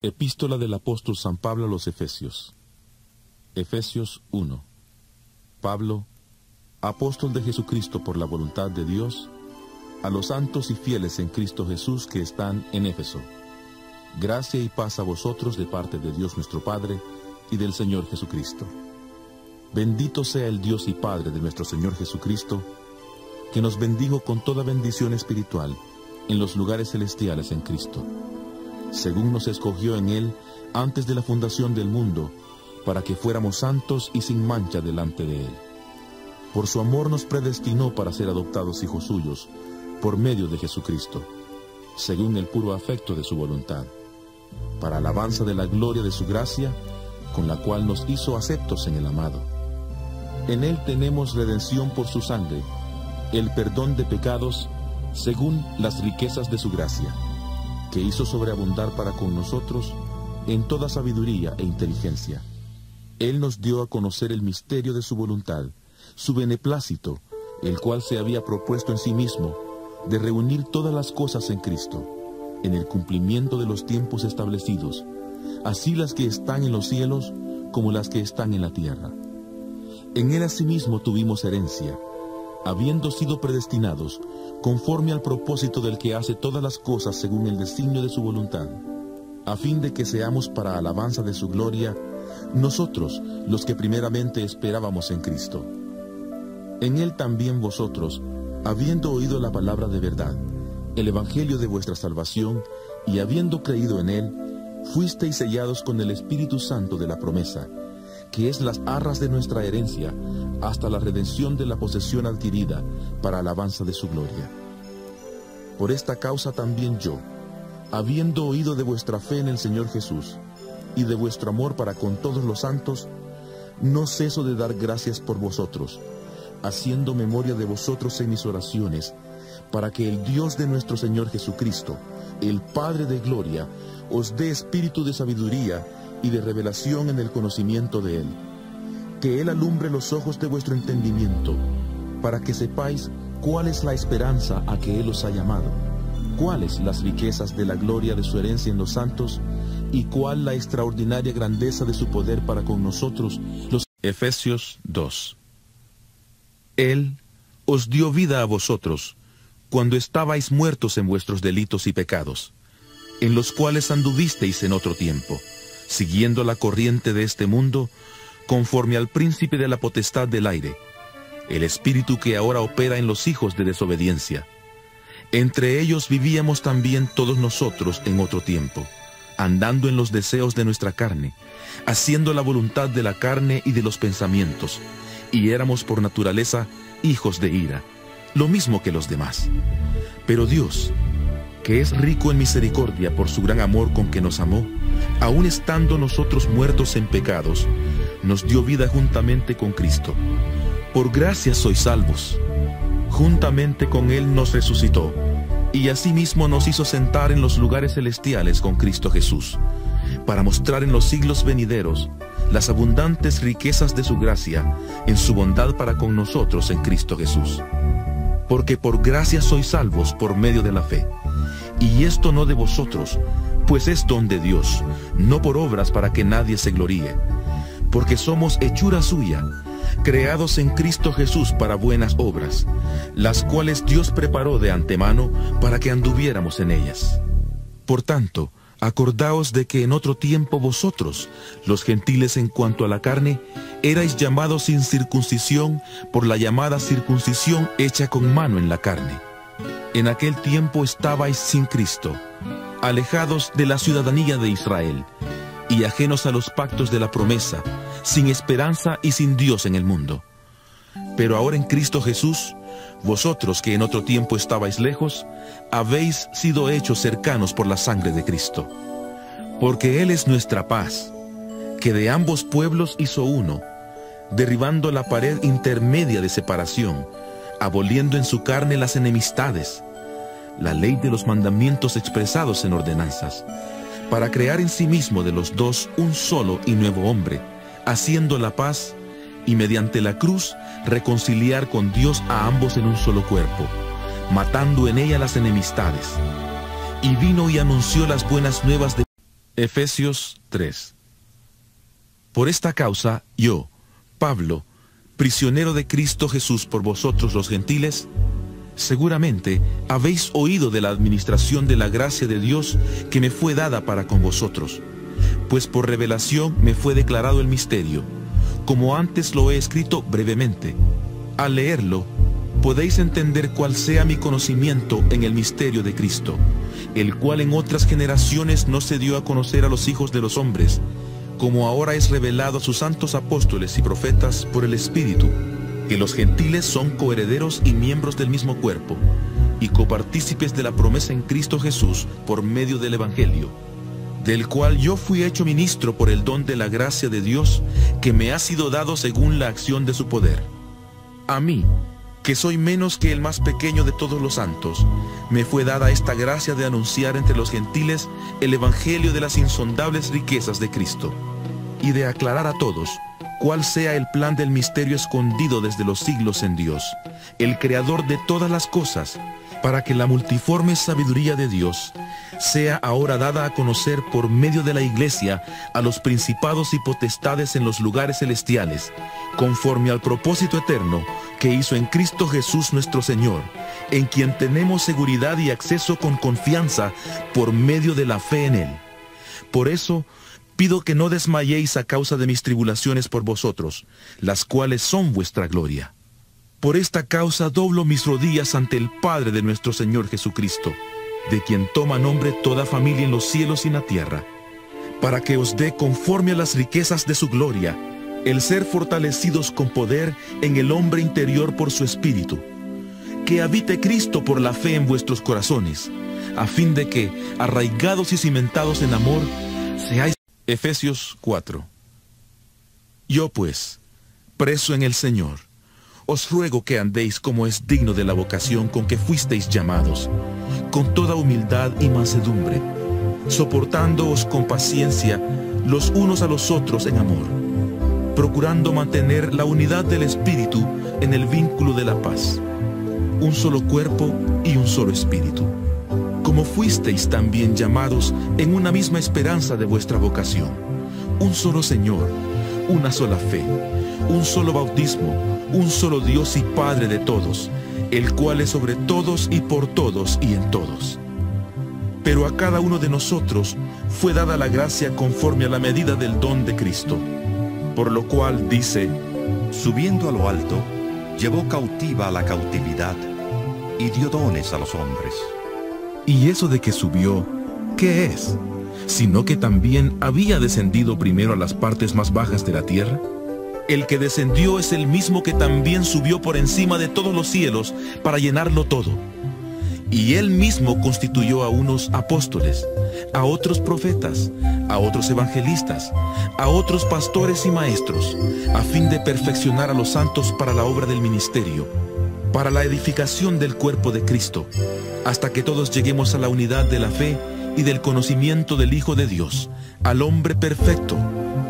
Epístola del apóstol San Pablo a los Efesios. Efesios 1. Pablo, apóstol de Jesucristo por la voluntad de Dios, a los santos y fieles en Cristo Jesús que están en Éfeso. Gracia y paz a vosotros de parte de Dios nuestro Padre y del Señor Jesucristo. Bendito sea el Dios y Padre de nuestro Señor Jesucristo, que nos bendijo con toda bendición espiritual en los lugares celestiales en Cristo, según nos escogió en Él antes de la fundación del mundo, para que fuéramos santos y sin mancha delante de Él. Por su amor nos predestinó para ser adoptados hijos suyos, por medio de Jesucristo, según el puro afecto de su voluntad, para alabanza de la gloria de su gracia, con la cual nos hizo aceptos en el amado. En Él tenemos redención por su sangre, el perdón de pecados, según las riquezas de su gracia, que hizo sobreabundar para con nosotros en toda sabiduría e inteligencia. Él nos dio a conocer el misterio de su voluntad, su beneplácito, el cual se había propuesto en sí mismo, de reunir todas las cosas en Cristo, en el cumplimiento de los tiempos establecidos, así las que están en los cielos como las que están en la tierra. En Él asimismo tuvimos herencia, habiendo sido predestinados, conforme al propósito del que hace todas las cosas según el designio de su voluntad, a fin de que seamos para alabanza de su gloria, nosotros los que primeramente esperábamos en Cristo. En Él también vosotros, habiendo oído la palabra de verdad, el evangelio de vuestra salvación, y habiendo creído en Él, fuisteis sellados con el Espíritu Santo de la promesa, que es las arras de nuestra herencia, hasta la redención de la posesión adquirida, para alabanza de su gloria. Por esta causa también yo, habiendo oído de vuestra fe en el Señor Jesús, y de vuestro amor para con todos los santos, no ceso de dar gracias por vosotros, haciendo memoria de vosotros en mis oraciones, para que el Dios de nuestro Señor Jesucristo, el Padre de gloria, os dé espíritu de sabiduría y de revelación en el conocimiento de Él. Que Él alumbre los ojos de vuestro entendimiento, para que sepáis cuál es la esperanza a que Él os ha llamado, cuáles las riquezas de la gloria de su herencia en los santos, y cuál la extraordinaria grandeza de su poder para con nosotros, los... Efesios 2. Él os dio vida a vosotros, cuando estabais muertos en vuestros delitos y pecados, en los cuales anduvisteis en otro tiempo, siguiendo la corriente de este mundo, conforme al príncipe de la potestad del aire, el espíritu que ahora opera en los hijos de desobediencia. Entre ellos vivíamos también todos nosotros en otro tiempo, andando en los deseos de nuestra carne, haciendo la voluntad de la carne y de los pensamientos, y éramos por naturaleza hijos de ira, lo mismo que los demás. Pero Dios, que es rico en misericordia por su gran amor con que nos amó, aun estando nosotros muertos en pecados, nos dio vida juntamente con Cristo. Por gracia sois salvos. Juntamente con Él nos resucitó, y asimismo nos hizo sentar en los lugares celestiales con Cristo Jesús, para mostrar en los siglos venideros las abundantes riquezas de su gracia, en su bondad para con nosotros en Cristo Jesús. Porque por gracia sois salvos por medio de la fe, y esto no de vosotros, pues es don de Dios, no por obras para que nadie se gloríe, porque somos hechura suya, creados en Cristo Jesús para buenas obras, las cuales Dios preparó de antemano para que anduviéramos en ellas. Por tanto, acordaos de que en otro tiempo vosotros, los gentiles en cuanto a la carne, erais llamados sin circuncisión por la llamada circuncisión hecha con mano en la carne. En aquel tiempo estabais sin Cristo, alejados de la ciudadanía de Israel, y ajenos a los pactos de la promesa, sin esperanza y sin Dios en el mundo. Pero ahora en Cristo Jesús, vosotros que en otro tiempo estabais lejos, habéis sido hechos cercanos por la sangre de Cristo. Porque Él es nuestra paz, que de ambos pueblos hizo uno, derribando la pared intermedia de separación, aboliendo en su carne las enemistades, la ley de los mandamientos expresados en ordenanzas, para crear en sí mismo de los dos un solo y nuevo hombre, haciendo la paz, y mediante la cruz reconciliar con Dios a ambos en un solo cuerpo, matando en ella las enemistades. Y vino y anunció las buenas nuevas de Efesios 3. Por esta causa, yo, Pablo, prisionero de Cristo Jesús por vosotros los gentiles, seguramente habéis oído de la administración de la gracia de Dios que me fue dada para con vosotros, pues por revelación me fue declarado el misterio, como antes lo he escrito brevemente. Al leerlo, podéis entender cuál sea mi conocimiento en el misterio de Cristo, el cual en otras generaciones no se dio a conocer a los hijos de los hombres, como ahora es revelado a sus santos apóstoles y profetas por el Espíritu, que los gentiles son coherederos y miembros del mismo cuerpo, y copartícipes de la promesa en Cristo Jesús por medio del Evangelio, del cual yo fui hecho ministro por el don de la gracia de Dios, que me ha sido dado según la acción de su poder. A mí, que soy menos que el más pequeño de todos los santos, me fue dada esta gracia de anunciar entre los gentiles el evangelio de las insondables riquezas de Cristo, y de aclarar a todos cuál sea el plan del misterio escondido desde los siglos en Dios, el creador de todas las cosas, para que la multiforme sabiduría de Dios sea ahora dada a conocer por medio de la Iglesia a los principados y potestades en los lugares celestiales, conforme al propósito eterno que hizo en Cristo Jesús nuestro Señor, en quien tenemos seguridad y acceso con confianza por medio de la fe en Él. Por eso, pido que no desmayéis a causa de mis tribulaciones por vosotros, las cuales son vuestra gloria. Por esta causa doblo mis rodillas ante el Padre de nuestro Señor Jesucristo, de quien toma nombre toda familia en los cielos y en la tierra, para que os dé conforme a las riquezas de su gloria, el ser fortalecidos con poder en el hombre interior por su Espíritu, que habite Cristo por la fe en vuestros corazones, a fin de que, arraigados y cimentados en amor, seáis... Efesios 4. Yo pues, preso en el Señor, os ruego que andéis como es digno de la vocación con que fuisteis llamados, con toda humildad y mansedumbre, soportándoos con paciencia los unos a los otros en amor, procurando mantener la unidad del Espíritu en el vínculo de la paz, un solo cuerpo y un solo Espíritu, como fuisteis también llamados en una misma esperanza de vuestra vocación, un solo Señor, una sola fe, un solo bautismo, un solo Dios y Padre de todos, el cual es sobre todos y por todos y en todos. Pero a cada uno de nosotros fue dada la gracia conforme a la medida del don de Cristo, por lo cual dice: subiendo a lo alto, llevó cautiva a la cautividad y dio dones a los hombres. Y eso de que subió, ¿qué es? Sino que también había descendido primero a las partes más bajas de la tierra. El que descendió es el mismo que también subió por encima de todos los cielos para llenarlo todo. Y él mismo constituyó a unos apóstoles, a otros profetas, a otros evangelistas, a otros pastores y maestros, a fin de perfeccionar a los santos para la obra del ministerio, para la edificación del cuerpo de Cristo, hasta que todos lleguemos a la unidad de la fe y del conocimiento del Hijo de Dios, al hombre perfecto,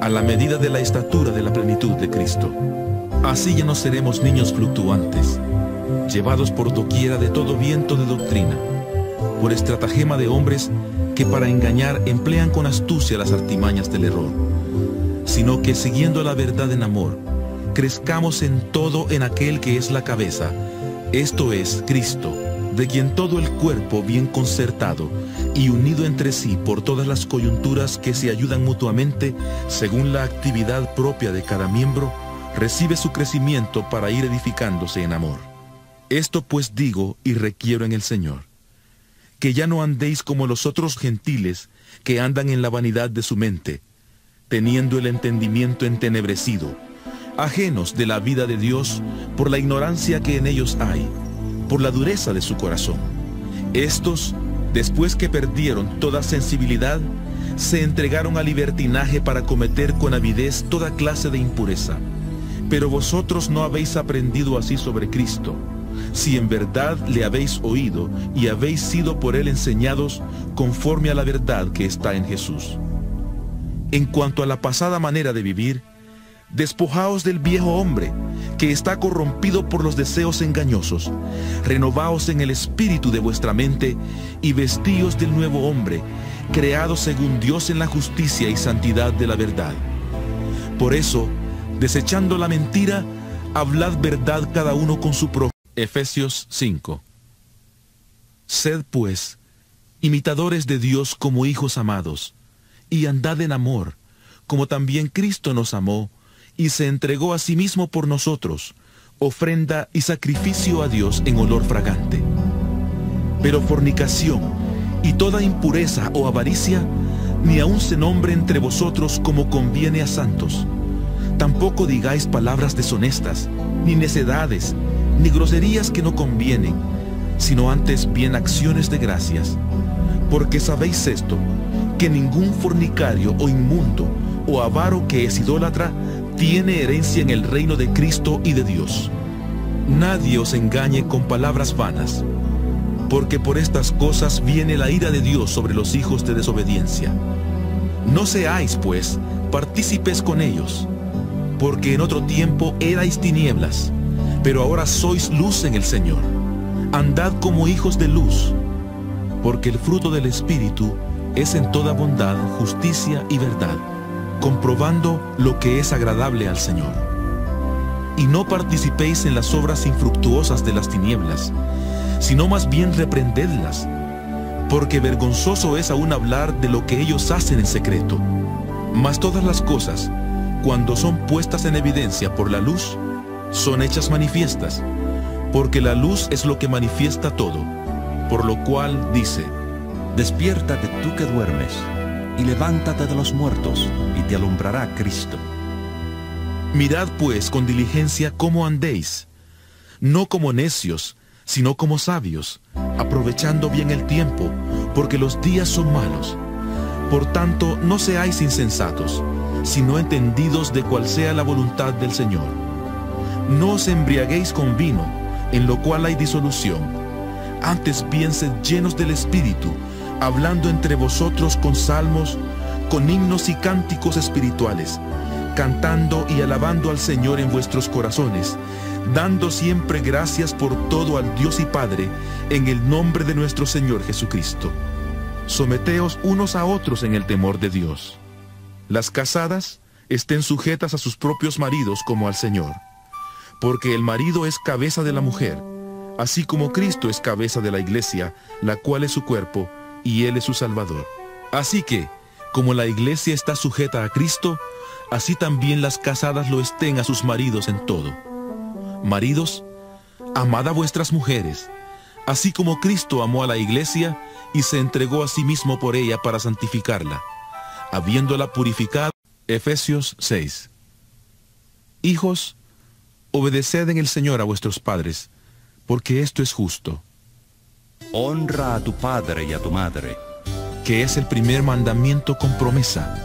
a la medida de la estatura de la plenitud de Cristo. Así ya no seremos niños fluctuantes, llevados por doquiera de todo viento de doctrina, por estratagema de hombres que para engañar emplean con astucia las artimañas del error, sino que siguiendo la verdad en amor, crezcamos en todo en aquel que es la cabeza, esto es, Cristo, de quien todo el cuerpo bien concertado y unido entre sí por todas las coyunturas que se ayudan mutuamente según la actividad propia de cada miembro, recibe su crecimiento para ir edificándose en amor. Esto pues digo y requiero en el Señor, que ya no andéis como los otros gentiles que andan en la vanidad de su mente, teniendo el entendimiento entenebrecido, ajenos de la vida de Dios por la ignorancia que en ellos hay, por la dureza de su corazón. Estos, después que perdieron toda sensibilidad, se entregaron al libertinaje para cometer con avidez toda clase de impureza. Pero vosotros no habéis aprendido así sobre Cristo, si en verdad le habéis oído y habéis sido por él enseñados conforme a la verdad que está en Jesús. En cuanto a la pasada manera de vivir, despojaos del viejo hombre, que está corrompido por los deseos engañosos. Renovaos en el espíritu de vuestra mente y vestíos del nuevo hombre, creado según Dios en la justicia y santidad de la verdad. Por eso, desechando la mentira, hablad verdad cada uno con su prójimo. Efesios 5. Sed pues imitadores de Dios como hijos amados, y andad en amor, como también Cristo nos amó, y se entregó a sí mismo por nosotros, ofrenda y sacrificio a Dios en olor fragante. Pero fornicación y toda impureza o avaricia, ni aun se nombre entre vosotros como conviene a santos. Tampoco digáis palabras deshonestas, ni necedades, ni groserías que no convienen, sino antes bien acciones de gracias. Porque sabéis esto, que ningún fornicario o inmundo o avaro que es idólatra tiene herencia en el reino de Cristo y de Dios. Nadie os engañe con palabras vanas, porque por estas cosas viene la ira de Dios sobre los hijos de desobediencia. No seáis, pues, partícipes con ellos, porque en otro tiempo erais tinieblas, pero ahora sois luz en el Señor. Andad como hijos de luz, porque el fruto del Espíritu es en toda bondad, justicia y verdad, comprobando lo que es agradable al Señor. Y no participéis en las obras infructuosas de las tinieblas, sino más bien reprendedlas, porque vergonzoso es aún hablar de lo que ellos hacen en secreto. Mas todas las cosas, cuando son puestas en evidencia por la luz, son hechas manifiestas, porque la luz es lo que manifiesta todo, por lo cual dice: Despiértate tú que duermes, y levántate de los muertos, y te alumbrará Cristo. Mirad pues con diligencia cómo andéis, no como necios, sino como sabios, aprovechando bien el tiempo, porque los días son malos. Por tanto, no seáis insensatos, sino entendidos de cuál sea la voluntad del Señor. No os embriaguéis con vino, en lo cual hay disolución. Antes bien sed llenos del Espíritu, hablando entre vosotros con salmos, con himnos y cánticos espirituales, cantando y alabando al Señor en vuestros corazones, dando siempre gracias por todo al Dios y Padre, en el nombre de nuestro Señor Jesucristo. Someteos unos a otros en el temor de Dios. Las casadas estén sujetas a sus propios maridos como al Señor, porque el marido es cabeza de la mujer, así como Cristo es cabeza de la iglesia, la cual es su cuerpo, y Él es su Salvador. Así que, como la iglesia está sujeta a Cristo, así también las casadas lo estén a sus maridos en todo. Maridos, amad a vuestras mujeres, así como Cristo amó a la iglesia y se entregó a sí mismo por ella para santificarla, habiéndola purificado. Efesios 6. Hijos, obedeced en el Señor a vuestros padres, porque esto es justo. Honra a tu padre y a tu madre, Que es el primer mandamiento con promesa,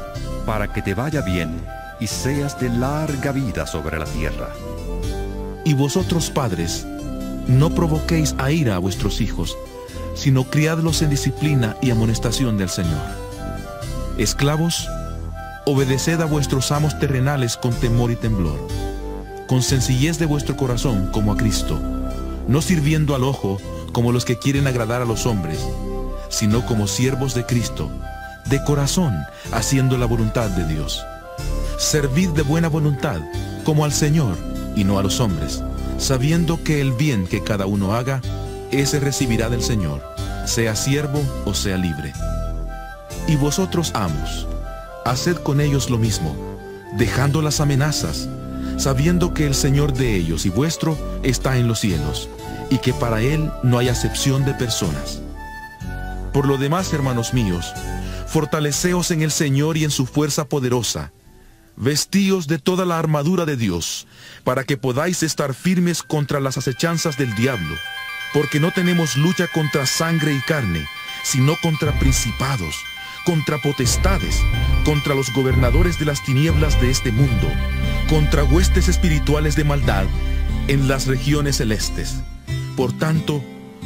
para que te vaya bien y seas de larga vida sobre la tierra. Y vosotros, padres, no provoquéis a ira a vuestros hijos, sino criadlos en disciplina y amonestación del Señor. Esclavos, obedeced a vuestros amos terrenales con temor y temblor, con sencillez de vuestro corazón como a Cristo, no sirviendo al ojo como los que quieren agradar a los hombres, sino como siervos de Cristo, de corazón, haciendo la voluntad de Dios. Servid de buena voluntad, como al Señor, y no a los hombres, sabiendo que el bien que cada uno haga, ese recibirá del Señor, sea siervo o sea libre. Y vosotros, amos, haced con ellos lo mismo, dejando las amenazas, sabiendo que el Señor de ellos y vuestro está en los cielos, y que para Él no hay acepción de personas. Por lo demás, hermanos míos, fortaleceos en el Señor y en su fuerza poderosa. Vestíos de toda la armadura de Dios, para que podáis estar firmes contra las acechanzas del diablo, porque no tenemos lucha contra sangre y carne, sino contra principados, contra potestades, contra los gobernadores de las tinieblas de este mundo, contra huestes espirituales de maldad en las regiones celestes. Por tanto,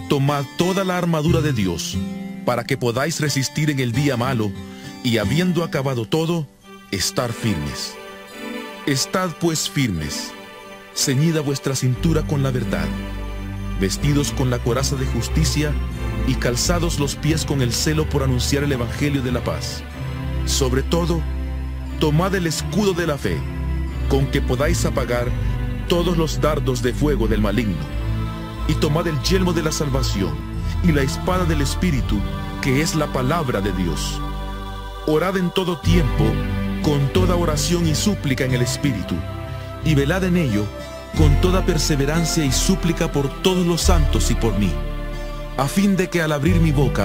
tomad toda la armadura de Dios, para que podáis resistir en el día malo, y habiendo acabado todo, estar firmes. Estad pues firmes, ceñida vuestra cintura con la verdad, vestidos con la coraza de justicia y calzados los pies con el celo por anunciar el evangelio de la paz. Sobre todo, tomad el escudo de la fe, con que podáis apagar todos los dardos de fuego del maligno, y tomad el yelmo de la salvación y la espada del Espíritu, que es la palabra de Dios. Orad en todo tiempo, con toda oración y súplica en el Espíritu, y velad en ello con toda perseverancia y súplica por todos los santos y por mí, a fin de que al abrir mi boca